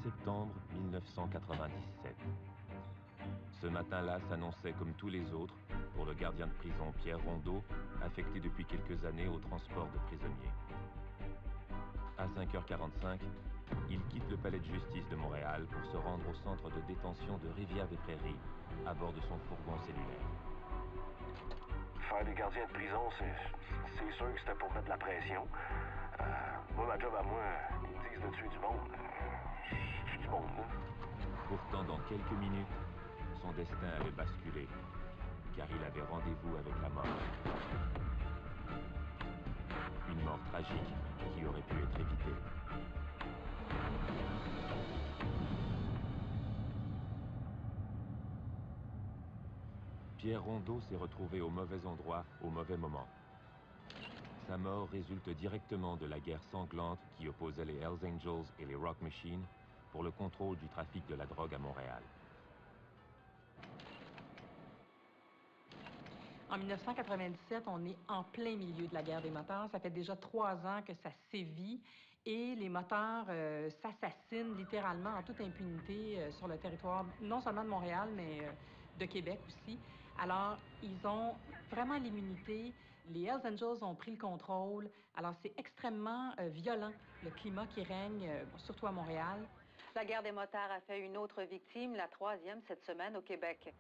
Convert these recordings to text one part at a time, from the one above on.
septembre 1997. Ce matin-là s'annonçait comme tous les autres pour le gardien de prison Pierre Rondeau, affecté depuis quelques années au transport de prisonniers. À 5h45, il quitte le palais de justice de Montréal pour se rendre au centre de détention de Rivière-des-Prairies à bord de son fourgon cellulaire. Faire des gardiens de prison, c'est sûr que c'était pour mettre de la pression. Moi, ma job à moi, ils me disent de tuer du monde. Je tue du monde, là. Pourtant, dans quelques minutes, son destin allait basculer, car il avait rendez-vous avec la mort. Une mort tragique qui aurait pu être évitée. Pierre Rondeau s'est retrouvé au mauvais endroit, au mauvais moment. Sa mort résulte directement de la guerre sanglante qui opposait les Hells Angels et les Rock Machines pour le contrôle du trafic de la drogue à Montréal. En 1997, on est en plein milieu de la guerre des motards. Ça fait déjà 3 ans que ça sévit et les motards s'assassinent littéralement en toute impunité sur le territoire, non seulement de Montréal, mais de Québec aussi. Alors, ils ont vraiment l'immunité. Les Hells Angels ont pris le contrôle. Alors, c'est extrêmement violent, le climat qui règne, surtout à Montréal. La guerre des motards a fait une autre victime, la 3e cette semaine au Québec.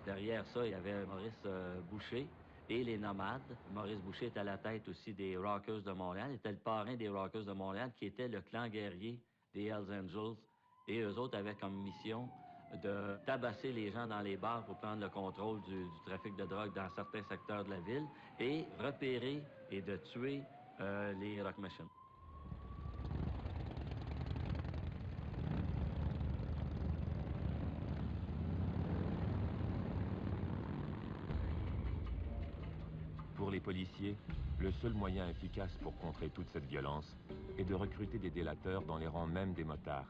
Derrière ça, il y avait Maurice Boucher et les Nomades. Maurice Boucher était à la tête aussi des Rockers de Montréal. Il était le parrain des Rockers de Montréal, qui était le clan guerrier des Hells Angels. Et eux autres avaient comme mission de tabasser les gens dans les bars pour prendre le contrôle du trafic de drogue dans certains secteurs de la ville et repérer et de tuer les Rock Machines. Pour les policiers, le seul moyen efficace pour contrer toute cette violence est de recruter des délateurs dans les rangs même des motards.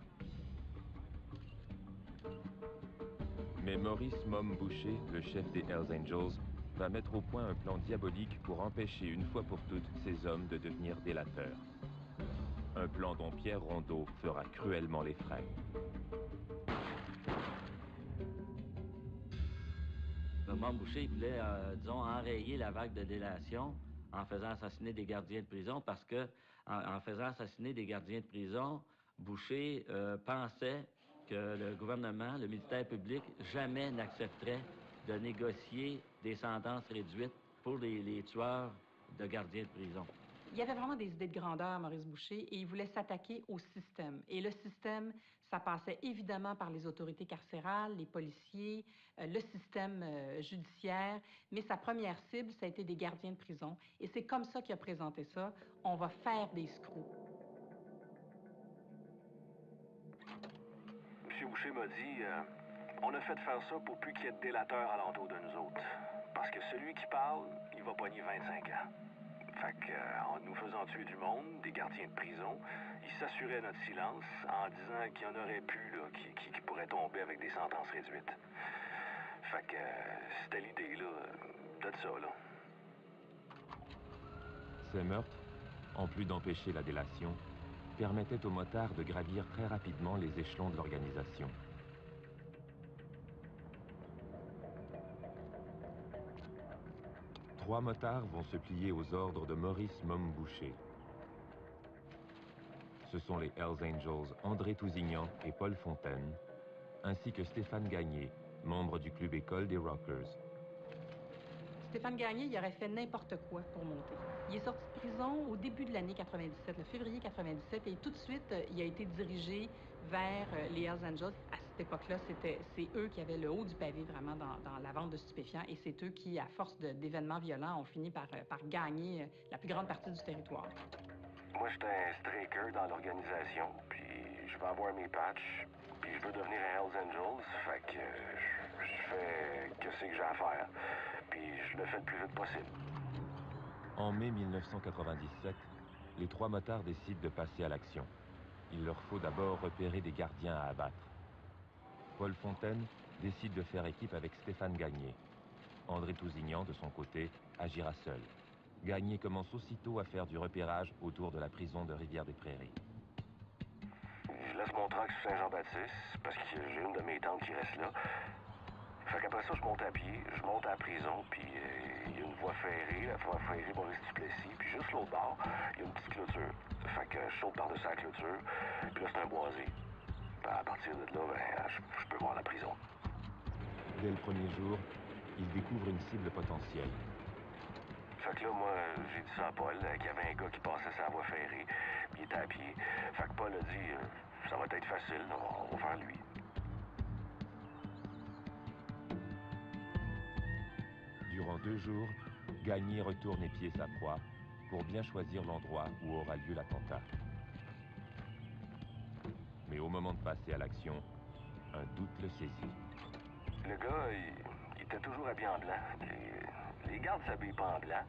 Mais Maurice Mom Boucher, le chef des Hells Angels, va mettre au point un plan diabolique pour empêcher une fois pour toutes ces hommes de devenir délateurs. Un plan dont Pierre Rondeau fera cruellement les frais. Mom Boucher voulait, disons, enrayer la vague de délation en faisant assassiner des gardiens de prison parce que, en faisant assassiner des gardiens de prison, Boucher pensait que le gouvernement, le militaire public, jamais n'accepterait de négocier des sentences réduites pour les tueurs de gardiens de prison. Il y avait vraiment des idées de grandeur, Maurice Boucher, et il voulait s'attaquer au système. Et le système, ça passait évidemment par les autorités carcérales, les policiers, le système judiciaire, mais sa première cible, ça a été des gardiens de prison. Et c'est comme ça qu'il a présenté ça. On va faire des screws. M. Boucher m'a dit, on a fait faire ça pour plus qu'il y ait de délateurs alentour de nous autres. Parce que celui qui parle, il va pogner 25 ans. Fait qu'en nous faisant tuer du monde, des gardiens de prison, il s'assurait notre silence en disant qu'il y en aurait plus là, qui pourraient tomber avec des sentences réduites. Fait que c'était l'idée là, de ça là. Ces meurtres, en plus d'empêcher la délation, permettaient aux motards de gravir très rapidement les échelons de l'organisation. Trois motards vont se plier aux ordres de Maurice Mom Boucher. Ce sont les Hells Angels André Tousignan et Paul Fontaine, ainsi que Stéphane Gagné, membre du club école des Rockers. Stéphane Gagné, il aurait fait n'importe quoi pour monter. Il est sorti de prison au début de l'année 97, le février 97, et tout de suite, il a été dirigé vers les Hells Angels. À cette époque-là, c'est eux qui avaient le haut du pavé vraiment dans la vente de stupéfiants, et c'est eux qui, à force d'événements violents, ont fini par gagner la plus grande partie du territoire. Moi, j'étais un striker dans l'organisation, puis je vais avoir mes patchs, puis je veux devenir un Hells Angels, fait que je fais ce que j'ai à faire, puis je le fais le plus vite possible. En mai 1997, les trois motards décident de passer à l'action. Il leur faut d'abord repérer des gardiens à abattre. Paul Fontaine décide de faire équipe avec Stéphane Gagné. André Tousignan, de son côté, agira seul. Gagné commence aussitôt à faire du repérage autour de la prison de Rivière-des-Prairies. Je laisse mon truck sur Saint-Jean-Baptiste, parce que j'ai une de mes tantes qui reste là. Fait qu'après ça, je monte à pied, je monte à la prison, puis il y a une voie ferrée, la voie ferrée Maurice-Duplessis, puis juste l'autre bord, il y a une petite clôture. Fait que je saute par-dessus la clôture, puis là, c'est un boisé. Puis à partir de là, ben, je peux voir la prison. Dès le premier jour, il découvre une cible potentielle. Fait que là, moi, j'ai dit ça à Paul, qu'il y avait un gars qui passait sa voie ferrée, puis il était à pied. Fait que Paul a dit, ça va être facile, on va faire lui. Durant 2 jours, Gagné retourne épier sa proie pour bien choisir l'endroit où aura lieu l'attentat. Mais au moment de passer à l'action, un doute le saisit. Le gars, il était toujours habillé en blanc. Les gardes ne s'habillent pas en blanc.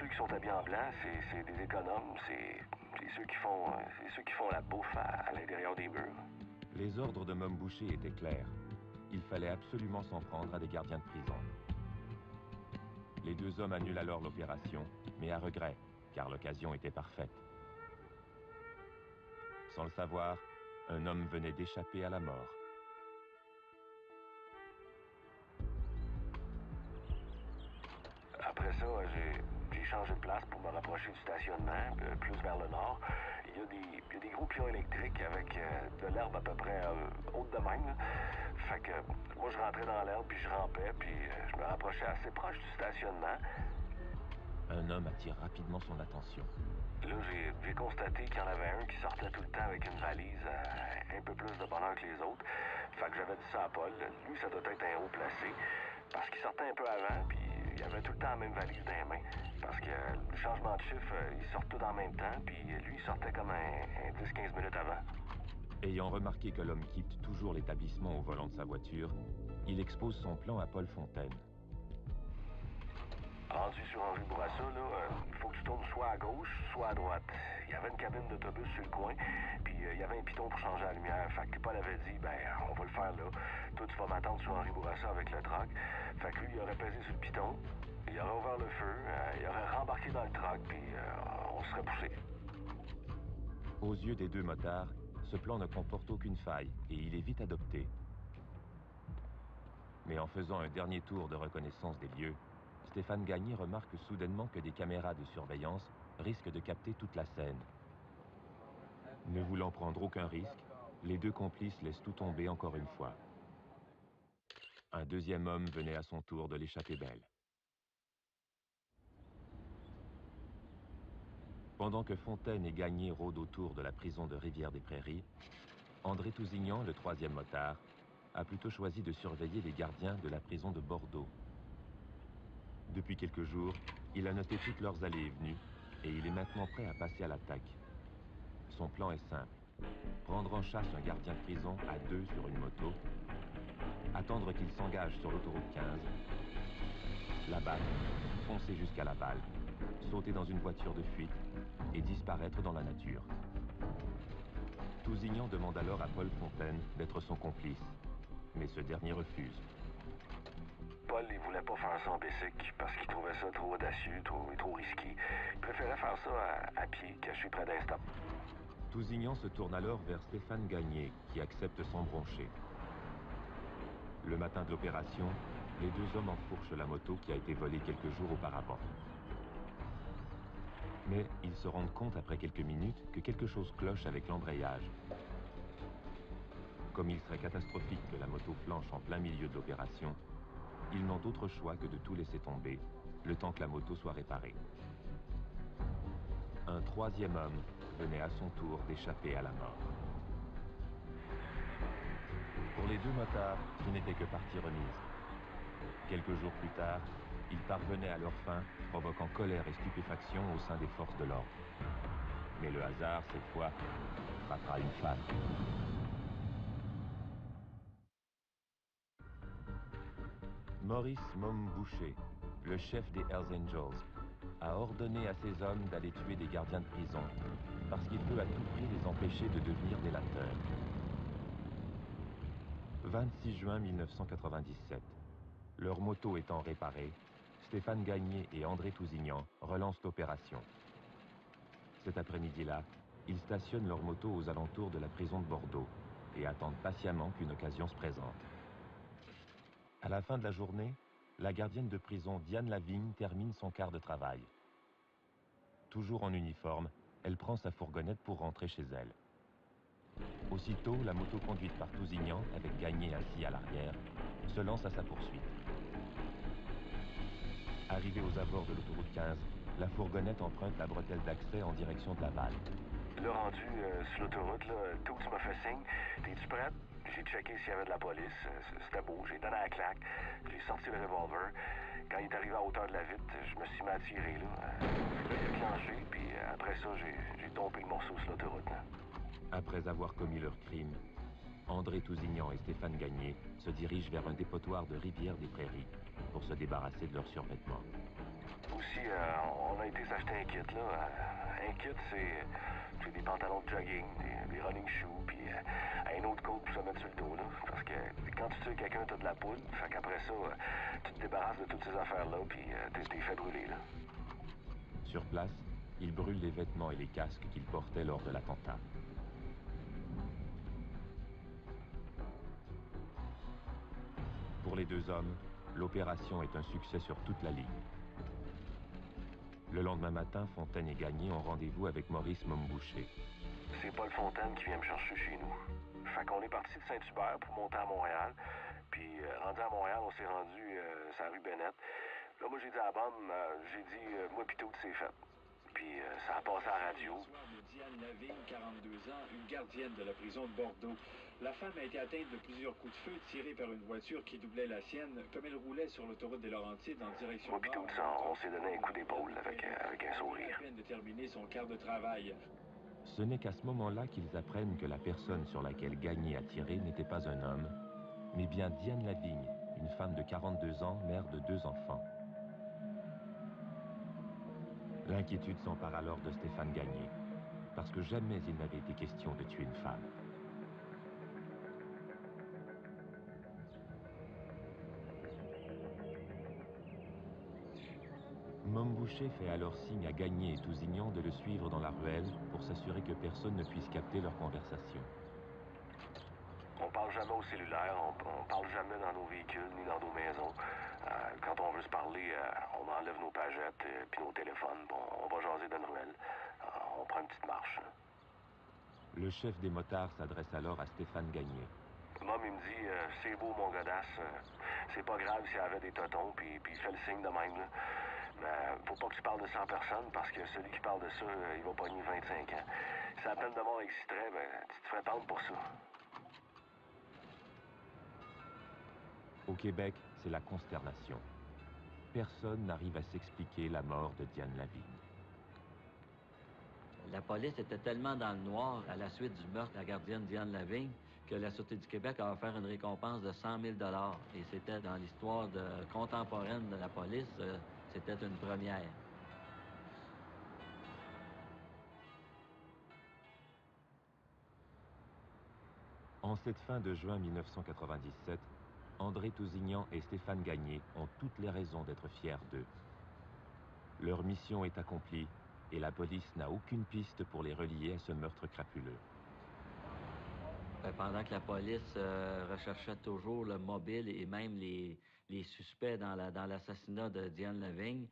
Ceux qui sont habillés en blanc, c'est des économes. C'est ceux qui font la bouffe à l'intérieur des murs. Les ordres de Mom Boucher étaient clairs. Il fallait absolument s'en prendre à des gardiens de prison. Les 2 hommes annulent alors l'opération, mais à regret, car l'occasion était parfaite. Sans le savoir, un homme venait d'échapper à la mort. Après ça, j'ai changé de place pour me rapprocher du stationnement, plus vers le nord. Il y a des gros pilons électriques avec de l'herbe à peu près haute de même, là. Fait que moi, je rentrais dans l'herbe, puis je rampais, puis je me rapprochais assez proche du stationnement. Un homme attire rapidement son attention. Là, j'ai constaté qu'il y en avait un qui sortait tout le temps avec une valise un peu plus de bonheur que les autres. Fait que j'avais dit ça à Paul. Lui, ça doit être un haut placé. Parce qu'il sortait un peu avant, puis il avait tout le temps la même valise dans les mains. Parce que le changement de chiffre, ils sortent tous en même temps, puis lui, il sortait comme un 10-15 minutes avant. Ayant remarqué que l'homme quitte toujours l'établissement au volant de sa voiture, il expose son plan à Paul Fontaine. Rendu sur Henri Bourassa, là, il faut que tu tournes soit à gauche, soit à droite. Il y avait une cabine d'autobus sur le coin, puis il y avait un piton pour changer la lumière. Fait que Paul avait dit, ben, on va le faire là. Toi, tu vas m'attendre sur Henri Bourassa avec le truck. Fait que lui, il aurait pesé sur le piton, il aurait ouvert le feu, il aurait rembarqué dans le truck, puis on serait poussé. Aux yeux des 2 motards, ce plan ne comporte aucune faille et il est vite adopté. Mais en faisant un dernier tour de reconnaissance des lieux, Stéphane Gagné remarque soudainement que des caméras de surveillance risquent de capter toute la scène. Ne voulant prendre aucun risque, les 2 complices laissent tout tomber encore une fois. Un 2e homme venait à son tour de l'échapper belle. Pendant que Fontaine et Gagné rôdent autour de la prison de Rivière-des-Prairies, André Tousignan, le 3e motard, a plutôt choisi de surveiller les gardiens de la prison de Bordeaux. Depuis quelques jours, il a noté toutes leurs allées et venues et il est maintenant prêt à passer à l'attaque. Son plan est simple. Prendre en chasse un gardien de prison à 2 sur une moto, attendre qu'il s'engage sur l'autoroute 15, l'abattre, foncer jusqu'à la balle, sauter dans une voiture de fuite et disparaître dans la nature. Tousignan demande alors à Paul Fontaine d'être son complice, mais ce dernier refuse. Paul, il voulait pas faire ça en bicycle parce qu'il trouvait ça trop audacieux, trop risqué. Il préférait faire ça à pied, caché près d'un stop. Tousignan se tourne alors vers Stéphane Gagné, qui accepte sans broncher. Le matin de l'opération, les 2 hommes enfourchent la moto qui a été volée quelques jours auparavant. Mais ils se rendent compte après quelques minutes que quelque chose cloche avec l'embrayage. Comme il serait catastrophique que la moto flanche en plein milieu de l'opération, ils n'ont d'autre choix que de tout laisser tomber, le temps que la moto soit réparée. Un 3e homme venait à son tour d'échapper à la mort. Pour les 2 motards, ce n'était que partie remise. Quelques jours plus tard, ils parvenaient à leur fin, provoquant colère et stupéfaction au sein des forces de l'ordre. Mais le hasard, cette fois, frappera une femme. Maurice Mom Boucher, le chef des Hells Angels, a ordonné à ses hommes d'aller tuer des gardiens de prison, parce qu'il veut à tout prix les empêcher de devenir délateurs. 26 juin 1997. Leur moto étant réparée, Stéphane Gagné et André Tousignan relancent l'opération. Cet après-midi-là, Ils stationnent leur moto aux alentours de la prison de Bordeaux et attendent patiemment qu'une occasion se présente. À la fin de la journée, la gardienne de prison Diane Lavigne termine son quart de travail. Toujours en uniforme, elle prend sa fourgonnette pour rentrer chez elle. Aussitôt, la moto conduite par Tousignan, avec Gagné assis à l'arrière, se lance à sa poursuite. Arrivée aux abords de l'autoroute 15, la fourgonnette emprunte la bretelle d'accès en direction de Laval. Là, rendu sur l'autoroute, là, tout tu m'as fait signe. T'es-tu prête? J'ai checké s'il y avait de la police. C'était beau. J'ai donné la claque. J'ai sorti le revolver. Quand il est arrivé à hauteur de la vitre, je me suis mis à tirer, là. J'ai déclenché, puis après ça, j'ai tombé le morceau sur l'autoroute, là. Après avoir commis leur crime, André Tousignan et Stéphane Gagné se dirigent vers un dépotoir de Rivière-des-Prairies pour se débarrasser de leurs survêtements. Aussi, on a été s'acheter un kit, là. Un kit, c'est des pantalons de jogging, des running shoes, puis un autre coat pour se mettre sur le dos, là. Parce que quand tu tues quelqu'un, t'as de la poudre. Fait qu'après ça, tu te débarrasses de toutes ces affaires-là, puis t'es fait brûler, là. Sur place, ils brûlent les vêtements et les casques qu'ils portaient lors de l'attentat. Pour les deux hommes, l'opération est un succès sur toute la ligne. Le lendemain matin, Fontaine et Gagné ont rendez-vous avec Maurice Momboucher. C'est Paul Fontaine qui vient me chercher chez nous. Fait qu'on est parti de Saint-Hubert pour monter à Montréal. Puis, rendu à Montréal, on s'est rendu sur la rue Bennett. Là, moi, j'ai dit à la bande, j'ai dit, moi pis tout, c'est fait. Puis, ça a passé à la radio. Diane Lavigne, 42 ans, une gardienne de la prison de Bordeaux. La femme a été atteinte de plusieurs coups de feu tirés par une voiture qui doublait la sienne comme elle roulait sur l'autoroute des Laurentides en direction moi pis tout, ça, on s'est donné un coup d'épaule avec un sourire. À peine de terminer son quart de travail. Ce n'est qu'à ce moment-là qu'ils apprennent que la personne sur laquelle Gagné a tiré n'était pas un homme, mais bien Diane Lavigne, une femme de 42 ans, mère de 2 enfants. L'inquiétude s'empare alors de Stéphane Gagné, parce que jamais il n'avait été question de tuer une femme. Momboucher fait alors signe à Gagné et Tousignan de le suivre dans la ruelle pour s'assurer que personne ne puisse capter leur conversation. On parle jamais au cellulaire, on parle jamais dans nos véhicules ni dans nos maisons. Quand on veut se parler, on enlève nos pagettes puis nos téléphones. Bon, on va jaser dans une ruelle. On prend une petite marche. Le chef des motards s'adresse alors à Stéphane Gagné. Mom, il me dit, c'est beau, mon godasse. C'est pas grave s'il y avait des totons, puis il fait le signe de même, là. Mais faut pas que tu parles de 100 personnes, parce que celui qui parle de ça, il va pogner 25 ans. Si la peine de mort existerait, ben, tu te ferais pendre pour ça. Au Québec, c'est la consternation. Personne n'arrive à s'expliquer la mort de Diane Lavigne. La police était tellement dans le noir à la suite du meurtre de la gardienne Diane Lavigne que la Sûreté du Québec a offert une récompense de 100 000 $. Et c'était dans l'histoire contemporaine de la police, c'était une première. En cette fin de juin 1997, André Tousignan et Stéphane Gagné ont toutes les raisons d'être fiers d'eux. Leur mission est accomplie et la police n'a aucune piste pour les relier à ce meurtre crapuleux. Pendant que la police recherchait toujours le mobile et même les suspects dans l'assassinat de Diane Lavigne,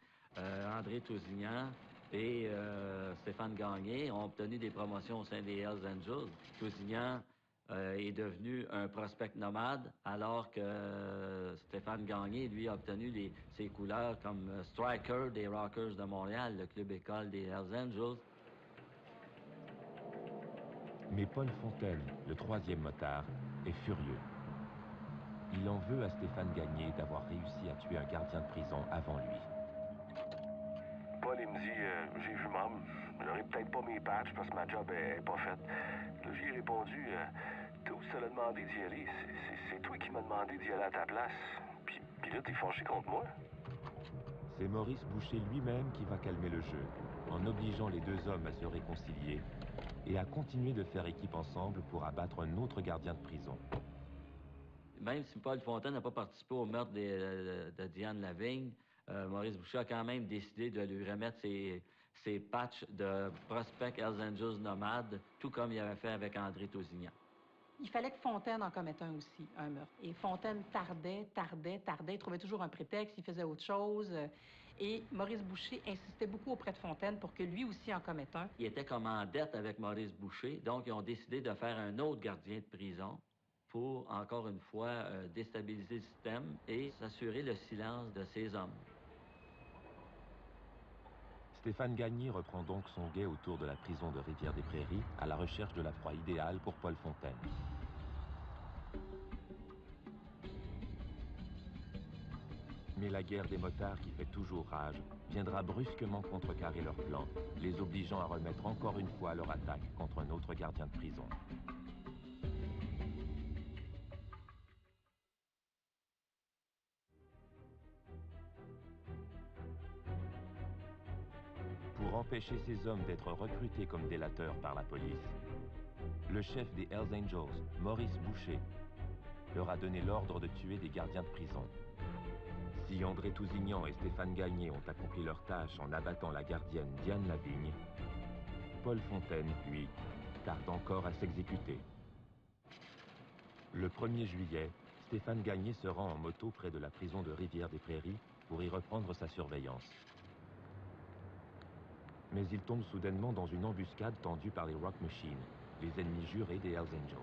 André Tousignan et Stéphane Gagné ont obtenu des promotions au sein des Hells Angels. Tousignan est devenu un prospect nomade, alors que Stéphane Gagné, lui, a obtenu ses couleurs comme striker des Rockers de Montréal, le club école des Hells Angels. Mais Paul Fontaine, le troisième motard, est furieux. Il en veut à Stéphane Gagné d'avoir réussi à tuer un gardien de prison avant lui. Paul, il me dit, j'ai vu Mom, j'aurai peut-être pas mes patchs parce que ma job est pas faite. Là, j'ai répondu, toi, tu t'as demandé d'y aller. C'est toi qui m'as demandé d'y aller à ta place. Puis là, t'es fâché contre moi. C'est Maurice Boucher lui-même qui va calmer le jeu, en obligeant les deux hommes à se réconcilier et à continuer de faire équipe ensemble pour abattre un autre gardien de prison. Même si Paul Fontaine n'a pas participé au meurtre de Diane Lavigne, Maurice Boucher a quand même décidé de lui remettre ses patchs de prospect Hells Angels nomades, tout comme il avait fait avec André Tousignan. Il fallait que Fontaine en commette un aussi, un meurtre. Et Fontaine tardait. Il trouvait toujours un prétexte, il faisait autre chose. Et Maurice Boucher insistait beaucoup auprès de Fontaine pour que lui aussi en commette un. Il était comme en dette avec Maurice Boucher, donc ils ont décidé de faire un autre gardien de prison pour, encore une fois, déstabiliser le système et s'assurer le silence de ces hommes. Stéphane Gagné reprend donc son guet autour de la prison de Rivière-des-Prairies à la recherche de la proie idéale pour Paul Fontaine. Mais la guerre des motards qui fait toujours rage viendra brusquement contrecarrer leur plan, les obligeant à remettre encore une fois leur attaque contre un autre gardien de prison. Pour empêcher ces hommes d'être recrutés comme délateurs par la police, le chef des Hells Angels, Maurice Boucher, leur a donné l'ordre de tuer des gardiens de prison. Si André Tousignan et Stéphane Gagné ont accompli leur tâche en abattant la gardienne Diane Lavigne, Paul Fontaine, lui, tarde encore à s'exécuter. Le 1er juillet, Stéphane Gagné se rend en moto près de la prison de Rivière-des-Prairies pour y reprendre sa surveillance. Mais il tombe soudainement dans une embuscade tendue par les Rock Machines, les ennemis jurés des Hells Angels.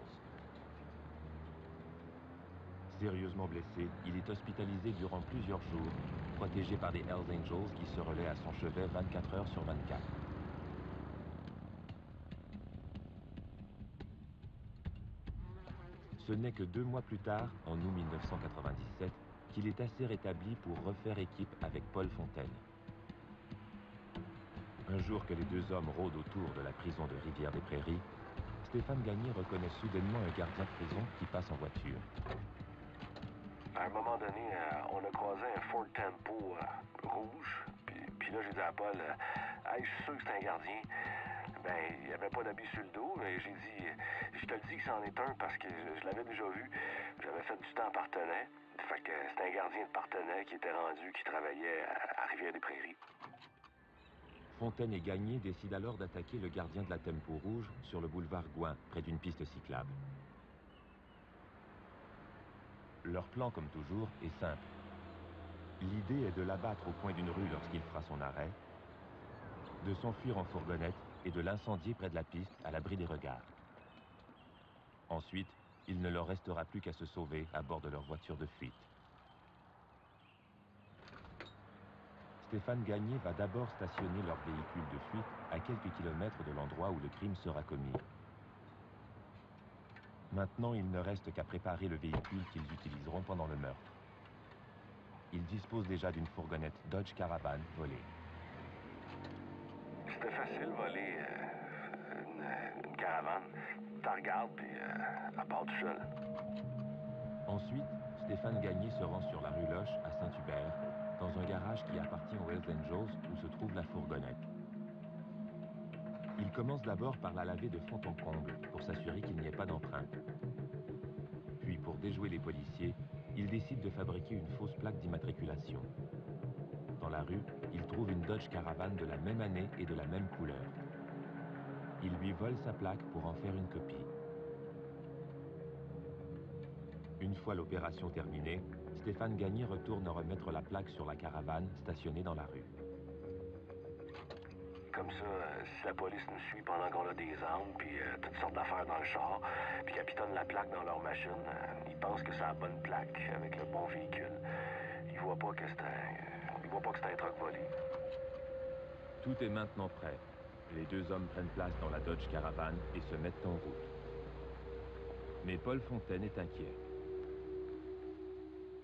Sérieusement blessé, il est hospitalisé durant plusieurs jours, protégé par des Hells Angels qui se relaient à son chevet 24 heures sur 24. Ce n'est que 2 mois plus tard, en août 1997, qu'il est assez rétabli pour refaire équipe avec Paul Fontaine. Un jour que les deux hommes rôdent autour de la prison de Rivière-des-Prairies, Stéphane Gagné reconnaît soudainement un gardien de prison qui passe en voiture. À un moment donné, on a croisé un Ford Tempo rouge. Puis là, j'ai dit à Paul, hey, je suis sûr que c'est un gardien. Ben, il n'y avait pas d'habit sur le dos, mais j'ai dit, je te le dis que c'en est un parce que je l'avais déjà vu. J'avais fait du temps à Partenay. Fait que c'était un gardien de Partenay qui était rendu, qui travaillait à Rivière-des-Prairies. Fontaine et Gagné décident alors d'attaquer le gardien de la Tempo rouge sur le boulevard Gouin, près d'une piste cyclable. Leur plan, comme toujours, est simple. L'idée est de l'abattre au coin d'une rue lorsqu'il fera son arrêt, de s'enfuir en fourgonnette et de l'incendier près de la piste à l'abri des regards. Ensuite, il ne leur restera plus qu'à se sauver à bord de leur voiture de fuite. Stéphane Gagné va d'abord stationner leur véhicule de fuite à quelques kilomètres de l'endroit où le crime sera commis. Maintenant, il ne reste qu'à préparer le véhicule qu'ils utiliseront pendant le meurtre. Ils disposent déjà d'une fourgonnette Dodge Caravan volée. C'était facile, voler une caravane. T'en regardes, puis elle part tout seul. Ensuite, Stéphane Gagné se rend sur la rue Loche à Saint-Hubert, dans un garage qui appartient aux Hells Angels où se trouve la fourgonnette. Il commence d'abord par la laver de fond en comble pour s'assurer qu'il n'y ait pas d'empreinte. Puis, pour déjouer les policiers, il décide de fabriquer une fausse plaque d'immatriculation. Dans la rue, il trouve une Dodge Caravan de la même année et de la même couleur. Il lui vole sa plaque pour en faire une copie. Une fois l'opération terminée, Stéphane Gagné retourne remettre la plaque sur la caravane stationnée dans la rue. Comme ça, si la police nous suit pendant qu'on a des armes, puis toutes sortes d'affaires dans le char, puis qu'ils pitonnent la plaque dans leur machine, ils pensent que c'est la bonne plaque avec le bon véhicule. Ils voient pas que c'est un truck volé. Tout est maintenant prêt. Les deux hommes prennent place dans la Dodge Caravan et se mettent en route. Mais Paul Fontaine est inquiet.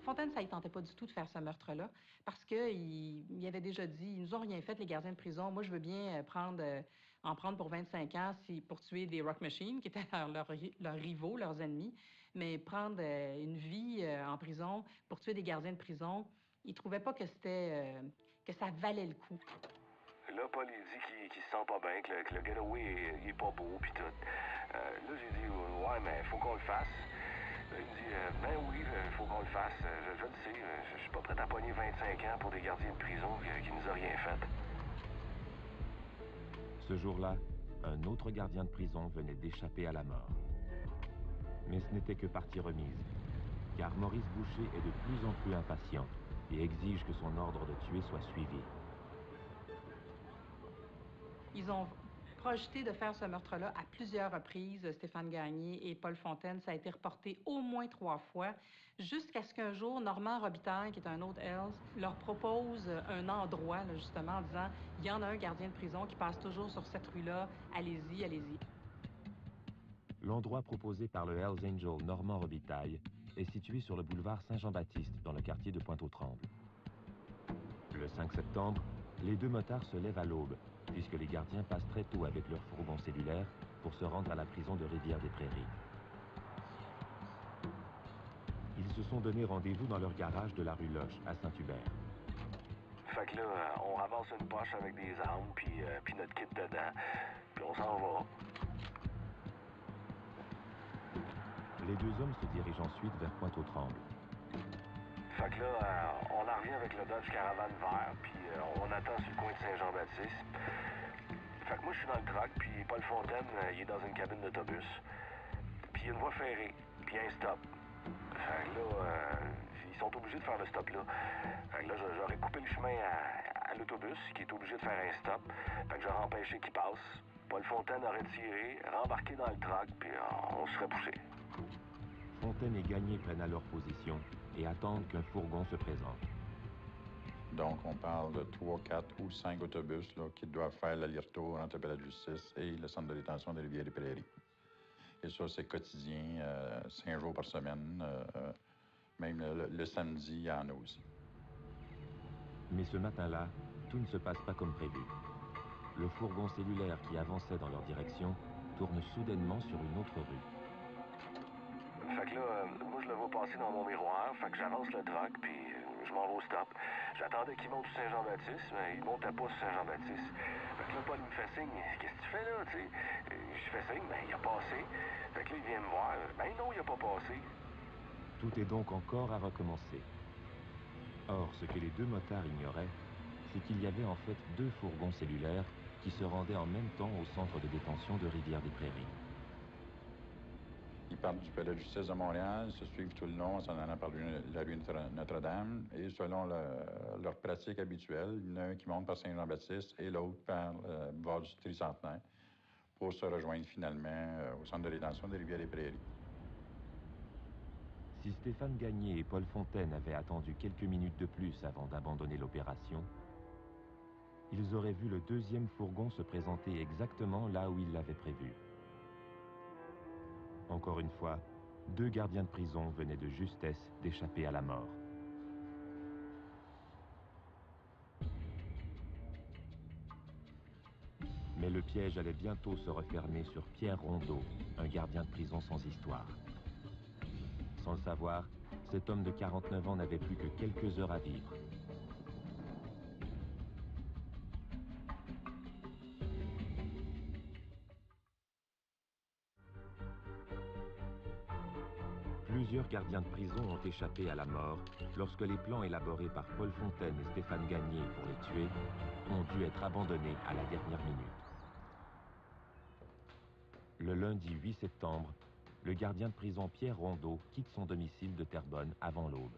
Fontaine, ça ne tentait pas du tout de faire ce meurtre-là, parce qu'il avait déjà dit, ils nous ont rien fait, les gardiens de prison. Moi, je veux bien en prendre pour 25 ans pour tuer des Rock Machines, qui étaient leurs rivaux, leurs ennemis. Mais prendre une vie en prison pour tuer des gardiens de prison, il trouvait pas que que ça valait le coup. Là, Paul, il dit qu'il se sent pas bien, que le getaway, il est pas beau, puis tout. Là, j'ai dit, ouais, mais faut qu'on le fasse. Là, il me dit, ben oui, faut qu'on le fasse. Je le sais, je suis pas prêt à pogner 25 ans pour des gardiens de prison qui nous ont rien fait. Ce jour-là, un autre gardien de prison venait d'échapper à la mort. Mais ce n'était que partie remise, car Maurice Boucher est de plus en plus impatient et exige que son ordre de tuer soit suivi. Ils ont projeté de faire ce meurtre-là à plusieurs reprises, Stéphane Gagné et Paul Fontaine. Ça a été reporté au moins 3 fois, jusqu'à ce qu'un jour, Normand Robitaille, qui est un autre Hells, leur propose un endroit, là, justement, en disant « Il y en a un gardien de prison qui passe toujours sur cette rue-là, allez-y, allez-y ». L'endroit proposé par le Hells Angel Normand Robitaille est situé sur le boulevard Saint-Jean-Baptiste, dans le quartier de Pointe-aux-Trembles. Le 5 septembre, les deux motards se lèvent à l'aube, puisque les gardiens passent très tôt avec leur fourgon cellulaire pour se rendre à la prison de Rivière-des-Prairies. Ils se sont donné rendez-vous dans leur garage de la rue Loche, à Saint-Hubert. Fait que là, on ramasse une poche avec des armes, puis notre kit dedans, puis on s'en va. Les deux hommes se dirigent ensuite vers Pointe-aux-Trembles. Fait que là, on en revient avec le Dodge Caravan vert, puis on attend sur le coin de Saint-Jean-Baptiste. Fait que moi, je suis dans le truck, puis Paul Fontaine, il est dans une cabine d'autobus. Puis il y a une voie ferrée, puis il y a un stop. Fait que là, ils sont obligés de faire le stop là. Fait que là, j'aurais coupé le chemin à l'autobus, qui est obligé de faire un stop. Fait que j'aurais empêché qu'il passe. Paul Fontaine aurait tiré, rembarqué dans le truck, puis on serait poussé. Fontaine et Gagné prennent alors position et attendent qu'un fourgon se présente. Donc, on parle de 3, 4 ou 5 autobus là, qui doivent faire l'aller-retour entre le palais de justice et le centre de détention de Rivière-des-Prairies. Et ça, c'est quotidien, 5 jours par semaine. Même le samedi, il y en a aussi. Mais ce matin-là, tout ne se passe pas comme prévu. Le fourgon cellulaire qui avançait dans leur direction tourne soudainement sur une autre rue. Fait que là, moi, je le vois passer dans mon miroir, fait que j'avance le truck, puis je m'en vais au stop. J'attendais qu'il monte sur Saint-Jean-Baptiste, mais il montait pas sur Saint-Jean-Baptiste. Fait que là, Paul me fait signe. « Qu'est-ce que tu fais là, tu sais? » Je fais signe, ben il a passé. Fait que là, il vient me voir. Ben non, il a pas passé. Tout est donc encore à recommencer. Or, ce que les deux motards ignoraient, c'est qu'il y avait en fait 2 fourgons cellulaires qui se rendaient en même temps au centre de détention de Rivière-des-Prairies. Ils partent du palais de justice de Montréal, se suivent tout le long en s'en allant par la rue Notre-Dame. Et selon leur pratique habituelle, il y en a un qui monte par Saint-Jean-Baptiste et l'autre par le bord du Tricentenaire pour se rejoindre finalement au centre de détention de Rivière-des-Prairies. Si Stéphane Gagné et Paul Fontaine avaient attendu quelques minutes de plus avant d'abandonner l'opération, ils auraient vu le 2e fourgon se présenter exactement là où ils l'avaient prévu. Encore une fois, 2 gardiens de prison venaient de justesse d'échapper à la mort. Mais le piège allait bientôt se refermer sur Pierre Rondeau, un gardien de prison sans histoire. Sans le savoir, cet homme de 49 ans n'avait plus que quelques heures à vivre. Plusieurs gardiens de prison ont échappé à la mort lorsque les plans élaborés par Paul Fontaine et Stéphane Gagné pour les tuer ont dû être abandonnés à la dernière minute. Le lundi 8 septembre, le gardien de prison Pierre Rondeau quitte son domicile de Terrebonne avant l'aube.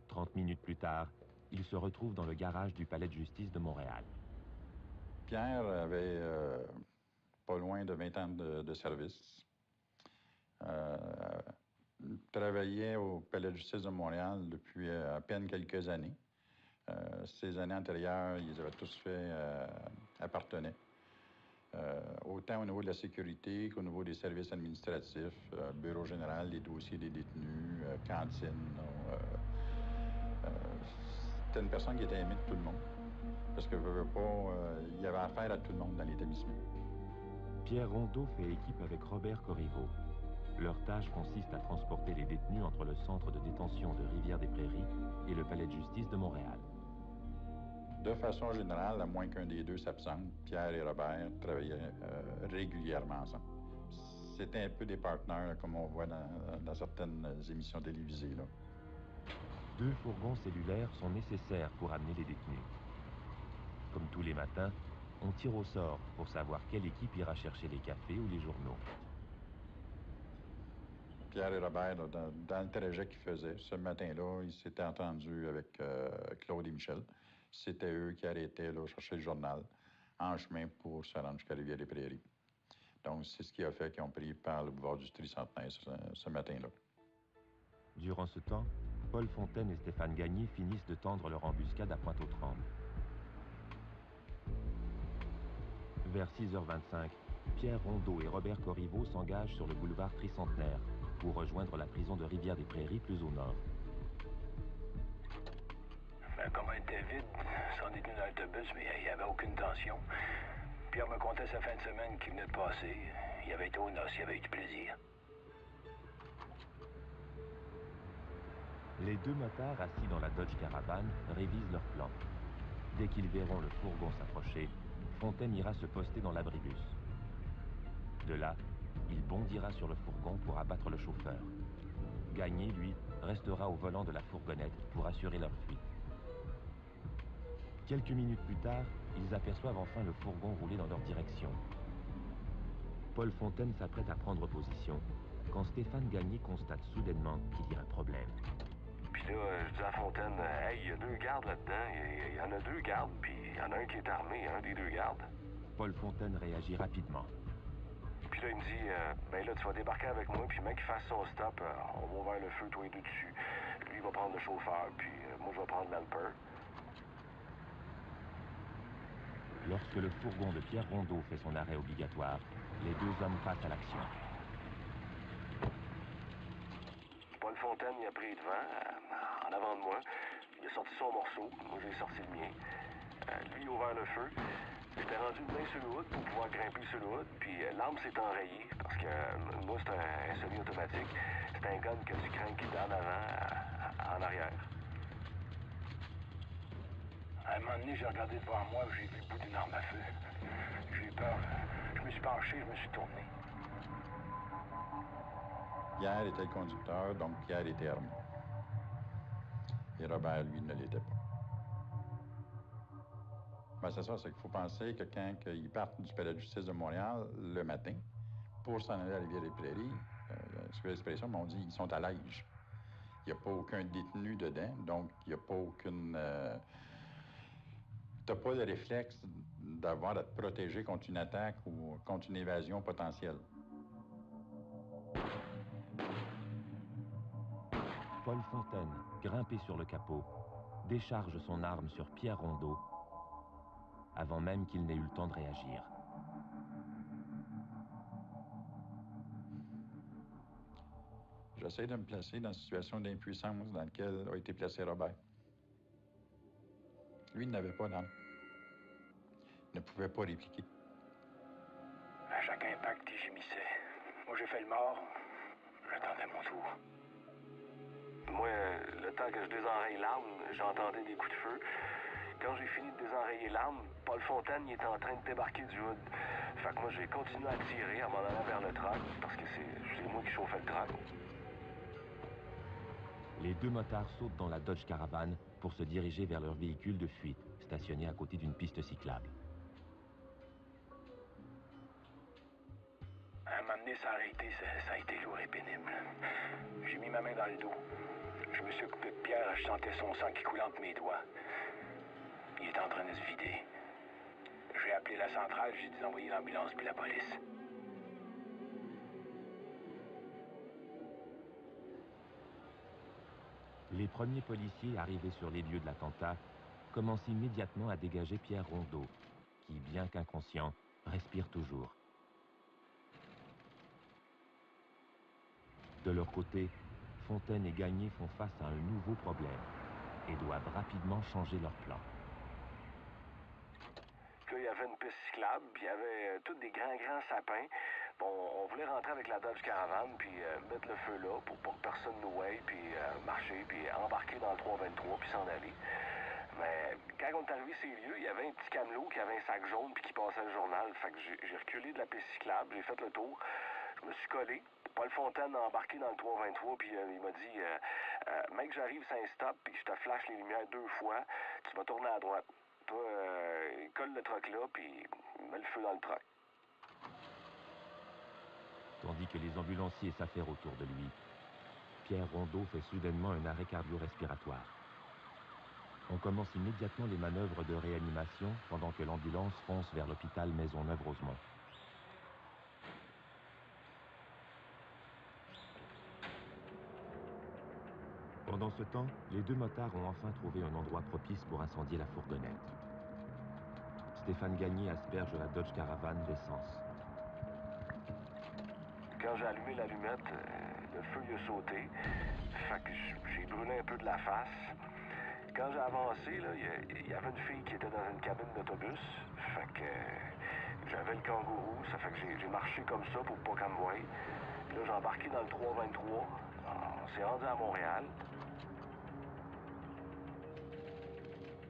30 minutes plus tard, il se retrouve dans le garage du palais de justice de Montréal. Pierre avait pas loin de 20 ans de service. Travaillait au palais de justice de Montréal depuis à peine quelques années. Ces années antérieures, ils avaient tous fait appartenaient. Autant au niveau de la sécurité qu'au niveau des services administratifs, bureau général, les dossiers des détenus, cantine. C'était une personne qui était aimée de tout le monde. Parce que il y avait affaire à tout le monde dans l'établissement. Pierre Rondeau fait équipe avec Robert Corriveau. Leur tâche consiste à transporter les détenus entre le centre de détention de Rivière-des-Prairies et le palais de justice de Montréal. De façon générale, à moins qu'un des deux s'absente, Pierre et Robert travaillaient régulièrement ensemble. C'était un peu des partenaires, comme on voit dans certaines émissions télévisées, là. 2 fourgons cellulaires sont nécessaires pour amener les détenus. Comme tous les matins, On tire au sort pour savoir quelle équipe ira chercher les cafés ou les journaux. Pierre et Robert, là, dans le trajet qu'ils faisaient, ce matin-là, ils s'étaient entendus avec Claude et Michel. C'était eux qui arrêtaient là, chercher le journal en chemin pour se rendre jusqu'à Rivière-des-Prairies. Donc, c'est ce qui a fait qu'ils ont pris par le boulevard du Tricentenaire ce matin-là. Durant ce temps, Paul Fontaine et Stéphane Gagné finissent de tendre leur embuscade à Pointe-aux-Trembles. Vers 6h25, Pierre Rondeau et Robert Corriveau s'engagent sur le boulevard Tricentenaire pour rejoindre la prison de Rivière-des-Prairies plus au nord. Ben, comme elle était vide, on est venu dans l'autobus, mais il n'y avait aucune tension. Pierre me contait sa fin de semaine qui venait de passer. Il avait été aux noces, il avait eu du plaisir. Les deux motards assis dans la Dodge Caravane révisent leur plan. Dès qu'ils verront le fourgon s'approcher, Fontaine ira se poster dans l'abribus. De là, il bondira sur le fourgon pour abattre le chauffeur. Gagné, lui, restera au volant de la fourgonnette pour assurer leur fuite. Quelques minutes plus tard, ils aperçoivent enfin le fourgon rouler dans leur direction. Paul Fontaine s'apprête à prendre position quand Stéphane Gagné constate soudainement qu'il y a un problème. Puis là, je dis à Fontaine, hey, il y a deux gardes là-dedans. Il y en a deux gardes, puis il y en a un qui est armé, un des deux gardes. Paul Fontaine réagit rapidement. Puis là, il me dit, ben là, tu vas débarquer avec moi, puis mec, qu'il fasse son stop, on va ouvrir le feu, toi et deux dessus. Lui, il va prendre le chauffeur, puis moi, je vais prendre l'helper. Lorsque le fourgon de Pierre Rondeau fait son arrêt obligatoire, les deux hommes passent à l'action. Paul Fontaine, il a pris devant, en avant de moi. Il a sorti son morceau, moi j'ai sorti le mien. Lui, il a ouvert le feu. J'étais rendu une main sur le hood pour pouvoir grimper sur le hood, puis l'arme s'est enrayée, parce que moi, c'est un semi-automatique. C'est un gun que tu crains d'en avant en arrière. À un moment donné, j'ai regardé devant moi, j'ai vu le bout d'une arme à feu. J'ai eu peur. Je me suis penché, je me suis tourné. Pierre était le conducteur, donc Pierre était armé. Et Robert, lui, ne l'était pas. Ben, c'est ça, c'est qu'il faut penser que quand ils partent du palais de justice de Montréal le matin, pour s'en aller à Rivière-des-Prairies, excusez l'expression, mais on dit ils sont à l'âge. Il n'y a pas aucun détenu dedans, donc il n'y a pas aucune... tu n'as pas le réflexe d'avoir à te protéger contre une attaque ou contre une évasion potentielle. Paul Fontaine, grimpé sur le capot, décharge son arme sur Pierre Rondeau avant même qu'il n'ait eu le temps de réagir. J'essaie de me placer dans la situation d'impuissance dans laquelle a été placé Robert. Lui, il n'avait pas d'arme. Il ne pouvait pas répliquer. À chaque impact, il gémissait. Moi, j'ai fait le mort. J'attendais mon tour. Moi, le temps que je désenraye l'arme, j'entendais des coups de feu. Quand j'ai fini de désenrayer l'arme, Paul Fontaine il était en train de débarquer du hood. Fait que moi, j'ai continué à tirer en m'en allant vers le truck, parce que c'est moi qui chauffais le truck. Les deux motards sautent dans la Dodge Caravane pour se diriger vers leur véhicule de fuite, stationné à côté d'une piste cyclable. À un moment donné, ça a été lourd et pénible. J'ai mis ma main dans le dos. Je me suis occupé de Pierre, je sentais son sang qui coulait entre mes doigts. Il était en train de se vider. J'ai appelé la centrale, j'ai dit d'envoyer l'ambulance puis la police. Les premiers policiers arrivés sur les lieux de l'attentat commencent immédiatement à dégager Pierre Rondeau, qui, bien qu'inconscient, respire toujours. De leur côté, Fontaine et Gagné font face à un nouveau problème et doivent rapidement changer leur plan. Là, il y avait une piste cyclable, puis il y avait tous des grands sapins. Bon, on voulait rentrer avec la Dodge Caravane, puis mettre le feu là pour pas que personne nous voie, puis marcher, puis embarquer dans le 323, puis s'en aller. Mais quand on est arrivé sur les lieux, il y avait un petit camelot qui avait un sac jaune, puis qui passait le journal. Fait que j'ai reculé de la piste cyclable, j'ai fait le tour, je me suis collé. Paul Fontaine a embarqué dans le 323, puis il m'a dit mec, j'arrive, c'est un stop, puis je te flash les lumières 2 fois, tu vas tourner à droite. Toi, colle le truck là, puis mets le feu dans le truck. Tandis que les ambulanciers s'affairent autour de lui, Pierre Rondeau fait soudainement un arrêt cardio-respiratoire. On commence immédiatement les manœuvres de réanimation pendant que l'ambulance fonce vers l'hôpital Maisonneuve-Rosemont. Pendant ce temps, les deux motards ont enfin trouvé un endroit propice pour incendier la fourgonnette. Stéphane Gagné asperge la Dodge Caravane d'essence. Quand j'ai allumé l'allumette, le feu il a sauté. Fait que j'ai brûlé un peu de la face. Quand j'ai avancé, là, il y avait une fille qui était dans une cabine d'autobus. Fait que j'avais le kangourou. Ça fait que j'ai marché comme ça pour pas qu'elle me voie. Puis là, j'ai embarqué dans le 323. On s'est rendu à Montréal.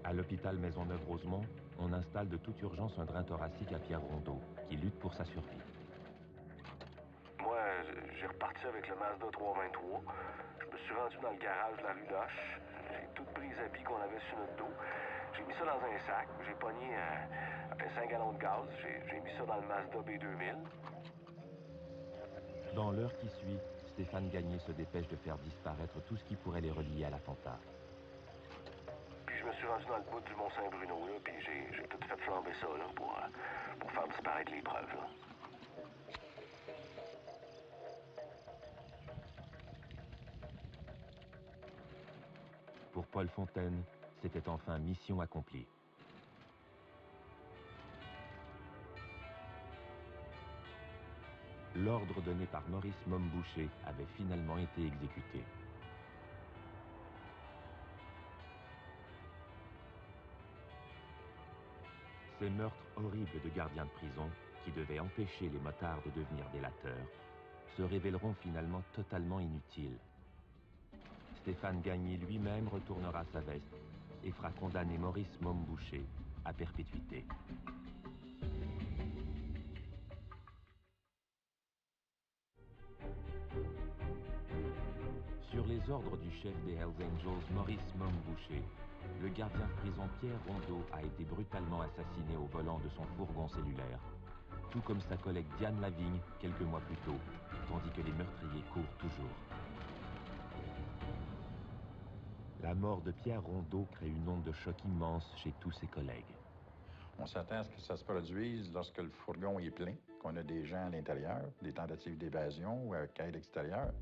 À l'hôpital Maisonneuve-Rosemont, on installe de toute urgence un drain thoracique à Pierre Rondeau, qui lutte pour sa survie. Moi, j'ai reparti avec le Mazda 323. Je me suis rendu dans le garage de la rue Doche. J'ai tout pris les habits qu'on avait sur notre dos. J'ai mis ça dans un sac. J'ai pogné un 5 gallons de gaz. J'ai mis ça dans le Mazda B2000. Dans l'heure qui suit, Stéphane Gagné se dépêche de faire disparaître tout ce qui pourrait les relier à l'attentat. Puis je me suis rendu dans le bout du Mont-Saint-Bruno, là, puis j'ai tout fait flamber ça, là, pour faire disparaître les preuves, là. Pour Paul Fontaine, c'était enfin mission accomplie. L'ordre donné par Maurice Momboucher avait finalement été exécuté. Ces meurtres horribles de gardiens de prison, qui devaient empêcher les motards de devenir délateurs, se révéleront finalement totalement inutiles. Stéphane Gagné lui-même retournera sa veste et fera condamner Maurice Momboucher à perpétuité. Sur les ordres du chef des Hells Angels, Maurice Momboucher, le gardien de prison Pierre Rondeau a été brutalement assassiné au volant de son fourgon cellulaire, tout comme sa collègue Diane Lavigne quelques mois plus tôt, tandis que les meurtriers courent toujours. La mort de Pierre Rondeau crée une onde de choc immense chez tous ses collègues. On s'attend à ce que ça se produise lorsque le fourgon est plein, qu'on a des gens à l'intérieur, des tentatives d'évasion ou à l'extérieur.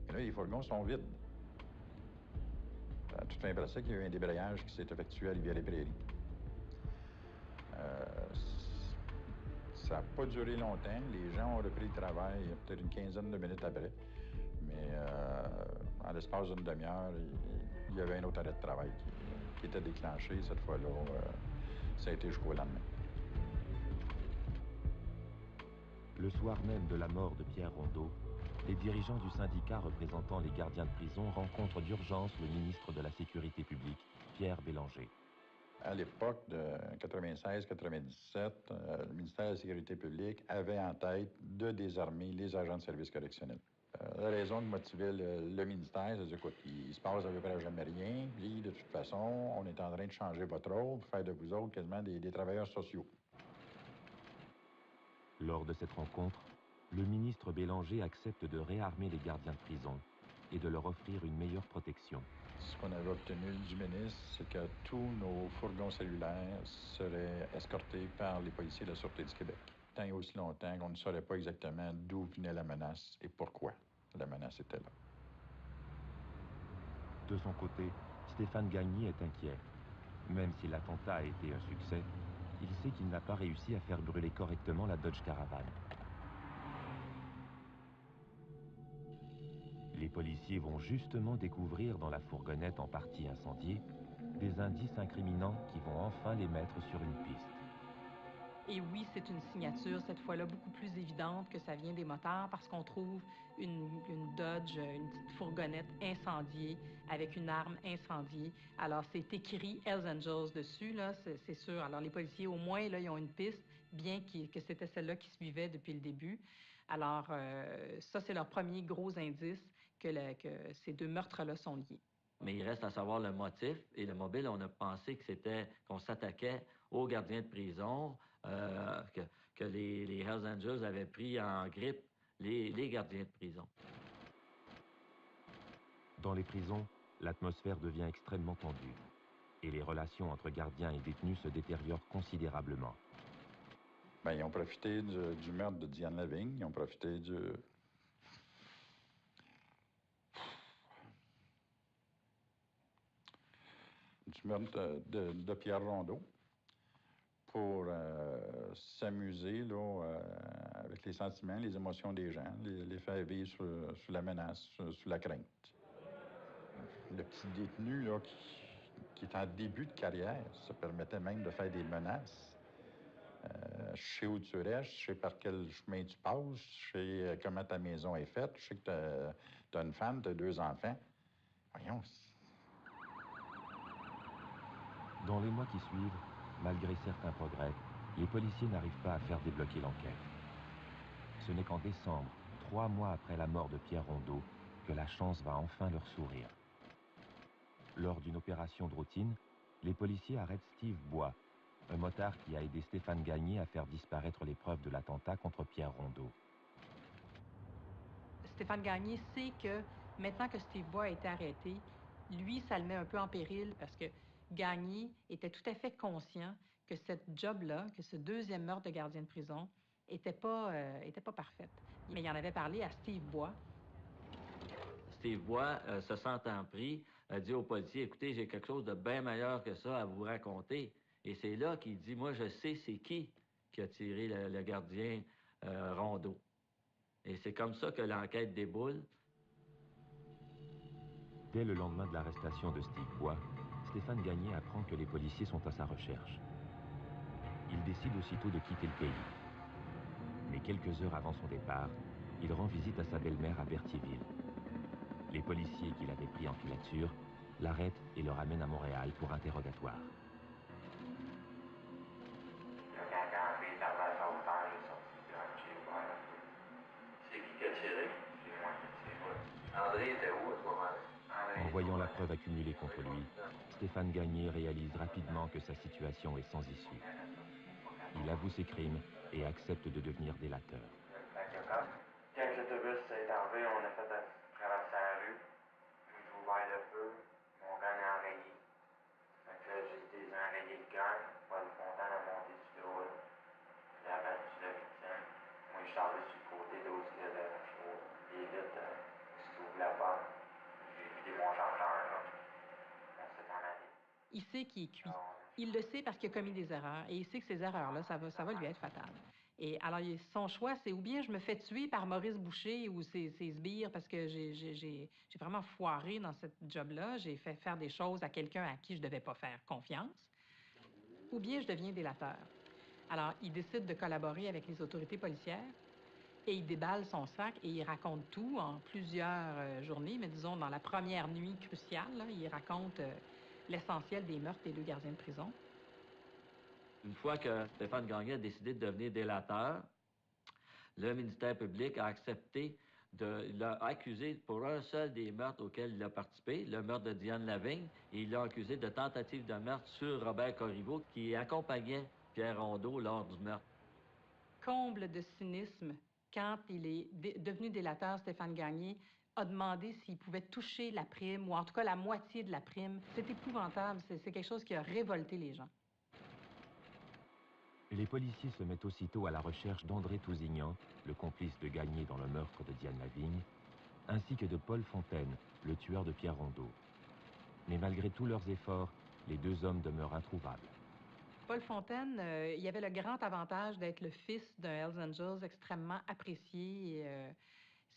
Mais là, les fourgons sont vides. À toute fin pratique, il y a eu un débrayage qui s'est effectué à Rivière-des-Prairies. Ça n'a pas duré longtemps. Les gens ont repris le travail peut-être une quinzaine de minutes après. Mais en l'espace d'une demi-heure, il y avait un autre arrêt de travail qui était déclenché. Cette fois-là, ça a été jusqu'au lendemain. Le soir même de la mort de Pierre Rondeau, les dirigeants du syndicat représentant les gardiens de prison rencontrent d'urgence le ministre de la Sécurité publique, Pierre Bélanger. À l'époque de 96-97, le ministère de la Sécurité publique avait en tête de désarmer les agents de service correctionnel. La raison qui motivait le ministère, c'est écoute, il se passe à peu près jamais rien, puis de toute façon, on est en train de changer votre rôle pour faire de vous autres quasiment des travailleurs sociaux. Lors de cette rencontre, le ministre Bélanger accepte de réarmer les gardiens de prison et de leur offrir une meilleure protection. Ce qu'on avait obtenu du ministre, c'est que tous nos fourgons cellulaires seraient escortés par les policiers de la Sûreté du Québec. Tant et aussi longtemps qu'on ne saurait pas exactement d'où venait la menace et pourquoi la menace était là. De son côté, Stéphane Gagné est inquiet. Même si l'attentat a été un succès, il sait qu'il n'a pas réussi à faire brûler correctement la Dodge Caravane. Les policiers vont justement découvrir dans la fourgonnette en partie incendiée des indices incriminants qui vont enfin les mettre sur une piste. Et oui, c'est une signature, cette fois-là, beaucoup plus évidente que ça vient des motards parce qu'on trouve une Dodge, une petite fourgonnette incendiée avec une arme incendiée. Alors, c'est écrit Hells Angels dessus, là, c'est sûr. Alors, les policiers, au moins, là, ils ont une piste, bien que c'était celle-là qui suivait depuis le début. Alors, ça, c'est leur premier gros indice que ces deux meurtres-là sont liés. Mais il reste à savoir le motif. Et le mobile, on a pensé que c'était qu'on s'attaquait aux gardiens de prison, que les Hells Angels avaient pris en grippe les gardiens de prison. Dans les prisons, l'atmosphère devient extrêmement tendue et les relations entre gardiens et détenus se détériorent considérablement. Bien, ils ont profité du meurtre de Diane Lavigne, ils ont profité du meurtre de Pierre Rondeau pour s'amuser avec les sentiments, les émotions des gens, les faire vivre sous la menace, sous la crainte. Le petit détenu là, qui est en début de carrière, ça permettait même de faire des menaces. Je sais où tu restes, je sais par quel chemin tu passes, je sais comment ta maison est faite, je sais que tu as une femme, tu as 2 enfants. Voyons. Dans les mois qui suivent, malgré certains progrès, les policiers n'arrivent pas à faire débloquer l'enquête. Ce n'est qu'en décembre, 3 mois après la mort de Pierre Rondeau, que la chance va enfin leur sourire. Lors d'une opération de routine, les policiers arrêtent Steve Bois, un motard qui a aidé Stéphane Gagné à faire disparaître les preuves de l'attentat contre Pierre Rondeau. Stéphane Gagné sait que maintenant que Steve Bois a été arrêté, lui, ça le met un peu en péril parce que Gagné était tout à fait conscient que cette job-là, que ce deuxième meurtre de gardien de prison, était pas parfaite. Mais il en avait parlé à Steve Bois. Steve Bois, se sentant pris, a dit aux policiers, écoutez, j'ai quelque chose de bien meilleur que ça à vous raconter. Et c'est là qu'il dit, moi, je sais c'est qui a tiré le gardien Rondeau. Et c'est comme ça que l'enquête déboule. Dès le lendemain de l'arrestation de Steve Bois, Stéphane Gagné apprend que les policiers sont à sa recherche. Il décide aussitôt de quitter le pays. Mais quelques heures avant son départ, il rend visite à sa belle-mère à Berthierville. Les policiers qui l'avaient pris en filature l'arrêtent et le ramènent à Montréal pour interrogatoire. C'est qui a tiré? C'est moi qui ai tiré. André était où à ce moment-là? En voyant la preuve accumulée contre lui, Stéphane Gagné réalise rapidement que sa situation est sans issue. Il avoue ses crimes et accepte de devenir délateur. Quand l'autobus est arrivé, on a fait traverser la rue. J'ai ouvert le feu. Mon gun est enrayé. Fait que là, j'ai désenrayé le gun. Paul Fontaine a monté sur le haut. Il a abattu la victime. Moi, je suis arrivé sur le côté d'où les vitres qui ouvrent la porte. J'ai vidé mon chargeur, là. On s'est en allé. Il sait qu'il est cuit. Il le sait parce qu'il a commis des erreurs. Et il sait que ces erreurs-là, ça va lui être fatal. Et alors, son choix, c'est ou bien je me fais tuer par Maurice Boucher ou ses sbires parce que j'ai vraiment foiré dans cette job-là. J'ai fait faire des choses à quelqu'un à qui je devais pas faire confiance. Ou bien je deviens délateur. Alors, il décide de collaborer avec les autorités policières et il déballe son sac et il raconte tout en plusieurs journées. Mais disons, dans la première nuit cruciale, là, il raconte l'essentiel des meurtres des 2 gardiens de prison. Une fois que Stéphane Gagné a décidé de devenir délateur, le ministère public a accepté il l'a accusé pour un seul des meurtres auxquels il a participé, le meurtre de Diane Lavigne, et il l'a accusé de tentative de meurtre sur Robert Corriveau, qui accompagnait Pierre Rondeau lors du meurtre. Comble de cynisme, quand il est devenu délateur, Stéphane Gagné a demandé s'il pouvait toucher la prime, ou en tout cas la moitié de la prime. C'est épouvantable, c'est quelque chose qui a révolté les gens. Les policiers se mettent aussitôt à la recherche d'André Tousignan, le complice de Gagné dans le meurtre de Diane Lavigne, ainsi que de Paul Fontaine, le tueur de Pierre Rondeau. Mais malgré tous leurs efforts, les 2 hommes demeurent introuvables. Paul Fontaine, il avait le grand avantage d'être le fils d'un Hells Angels extrêmement apprécié. Et,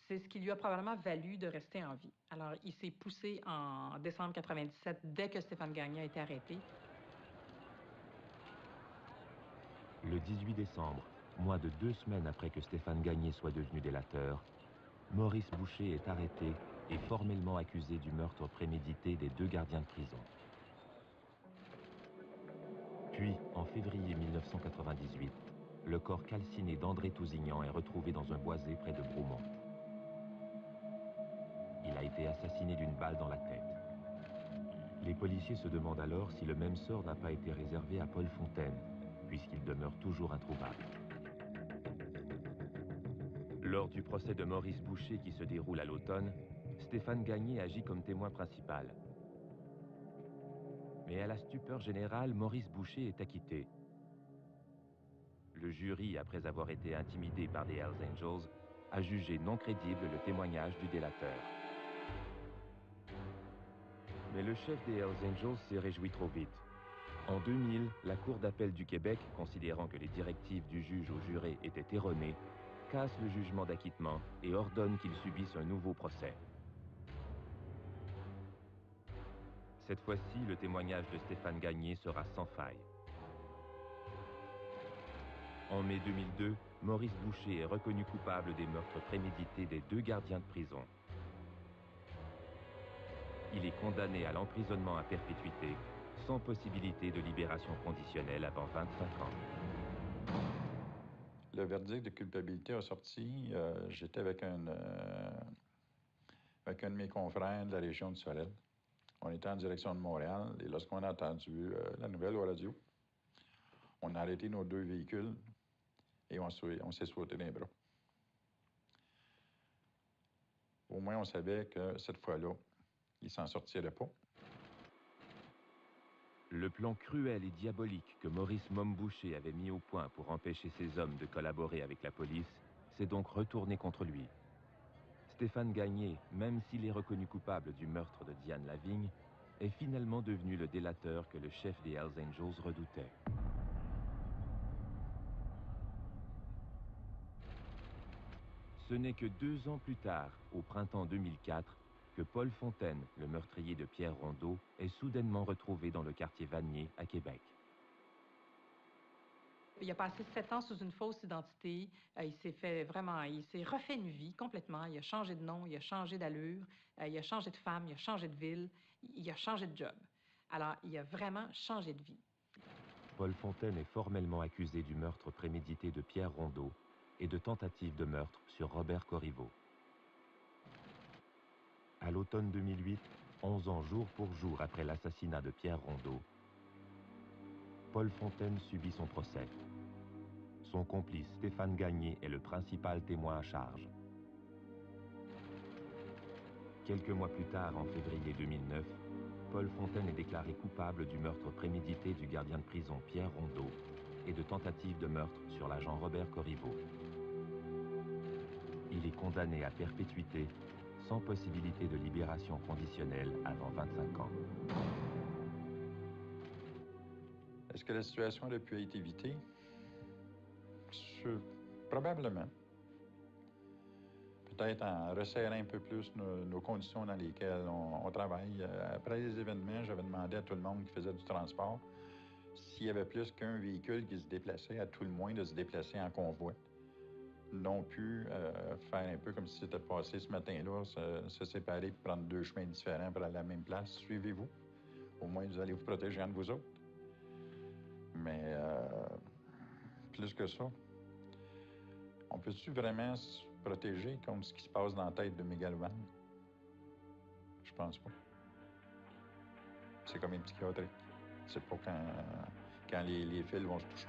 c'est ce qui lui a probablement valu de rester en vie. Alors, il s'est poussé en décembre 97, dès que Stéphane Gagné a été arrêté. Le 18 décembre, moins de 2 semaines après que Stéphane Gagné soit devenu délateur, Maurice Boucher est arrêté et formellement accusé du meurtre prémédité des 2 gardiens de prison. Puis, en février 1998, le corps calciné d'André Tousignan est retrouvé dans un boisé près de Bromont. Il a été assassiné d'une balle dans la tête. Les policiers se demandent alors si le même sort n'a pas été réservé à Paul Fontaine, puisqu'il demeure toujours introuvable. Lors du procès de Maurice Boucher qui se déroule à l'automne, Stéphane Gagné agit comme témoin principal. Mais à la stupeur générale, Maurice Boucher est acquitté. Le jury, après avoir été intimidé par des Hells Angels, a jugé non crédible le témoignage du délateur. Mais le chef des Hells Angels s'est réjoui trop vite. En 2000, la Cour d'appel du Québec, considérant que les directives du juge au juré étaient erronées, casse le jugement d'acquittement et ordonne qu'il subisse un nouveau procès. Cette fois-ci, le témoignage de Stéphane Gagné sera sans faille. En mai 2002, Maurice Boucher est reconnu coupable des meurtres prémédités des 2 gardiens de prison. Il est condamné à l'emprisonnement à perpétuité, sans possibilité de libération conditionnelle avant 25 ans. Le verdict de culpabilité a sorti. J'étais avec un de mes confrères de la région de Sorel. On était en direction de Montréal et lorsqu'on a entendu la nouvelle au radio, on a arrêté nos 2 véhicules et on s'est sauté dans les bras. Au moins, on savait que cette fois-là, il s'en sortirait pas. Le plan cruel et diabolique que Maurice Boucher avait mis au point pour empêcher ses hommes de collaborer avec la police s'est donc retourné contre lui. Stéphane Gagné, même s'il est reconnu coupable du meurtre de Diane Lavigne, est finalement devenu le délateur que le chef des Hells Angels redoutait. Ce n'est que 2 ans plus tard, au printemps 2004, que Paul Fontaine, le meurtrier de Pierre Rondeau, est soudainement retrouvé dans le quartier Vanier, à Québec. Il a passé 7 ans sous une fausse identité. Il s'est refait une vie complètement. Il a changé de nom, il a changé d'allure, il a changé de femme, il a changé de ville, il a changé de job. Alors, il a vraiment changé de vie. Paul Fontaine est formellement accusé du meurtre prémédité de Pierre Rondeau et de tentative de meurtre sur Robert Corriveau. À l'automne 2008, 11 ans jour pour jour après l'assassinat de Pierre Rondeau, Paul Fontaine subit son procès. Son complice Stéphane Gagné est le principal témoin à charge. Quelques mois plus tard, en février 2009, Paul Fontaine est déclaré coupable du meurtre prémédité du gardien de prison Pierre Rondeau et de tentative de meurtre sur l'agent Robert Corriveau. Il est condamné à perpétuité, sans possibilité de libération conditionnelle avant 25 ans. Est-ce que la situation aurait pu être évitée? Probablement. Peut-être en resserrant un peu plus nos conditions dans lesquelles on travaille. Après les événements, j'avais demandé à tout le monde qui faisait du transport s'il y avait plus qu'un véhicule qui se déplaçait, à tout le moins de se déplacer en convoi. Non plus faire un peu comme si c'était passé ce matin-là, se séparer et prendre 2 chemins différents pour aller à la même place. Suivez-vous. Au moins, vous allez vous protéger entre vous autres. Mais plus que ça, on peut-tu vraiment se protéger contre ce qui se passe dans la tête de mégalomane? Je pense pas. C'est comme une psychiatrie. C'est pas quand les fils vont se toucher.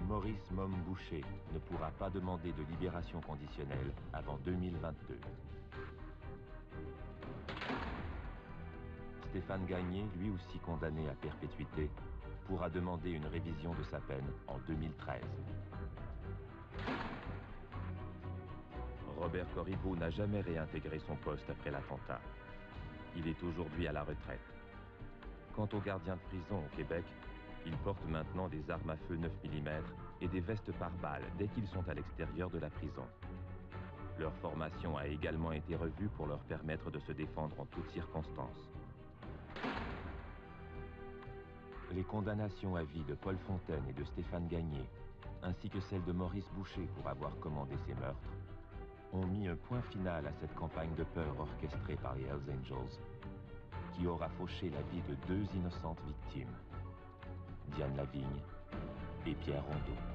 Maurice Boucher ne pourra pas demander de libération conditionnelle avant 2022. Stéphane Gagné, lui aussi condamné à perpétuité, pourra demander une révision de sa peine en 2013. Robert Corriveau n'a jamais réintégré son poste après l'attentat. Il est aujourd'hui à la retraite. Quant aux gardiens de prison au Québec, ils portent maintenant des armes à feu 9 mm et des vestes pare-balles dès qu'ils sont à l'extérieur de la prison. Leur formation a également été revue pour leur permettre de se défendre en toutes circonstances. Les condamnations à vie de Paul Fontaine et de Stéphane Gagné, ainsi que celles de Maurice Boucher pour avoir commandé ces meurtres, ont mis un point final à cette campagne de peur orchestrée par les Hells Angels, qui aura fauché la vie de 2 innocentes victimes, Diane Lavigne et Pierre Rondeau.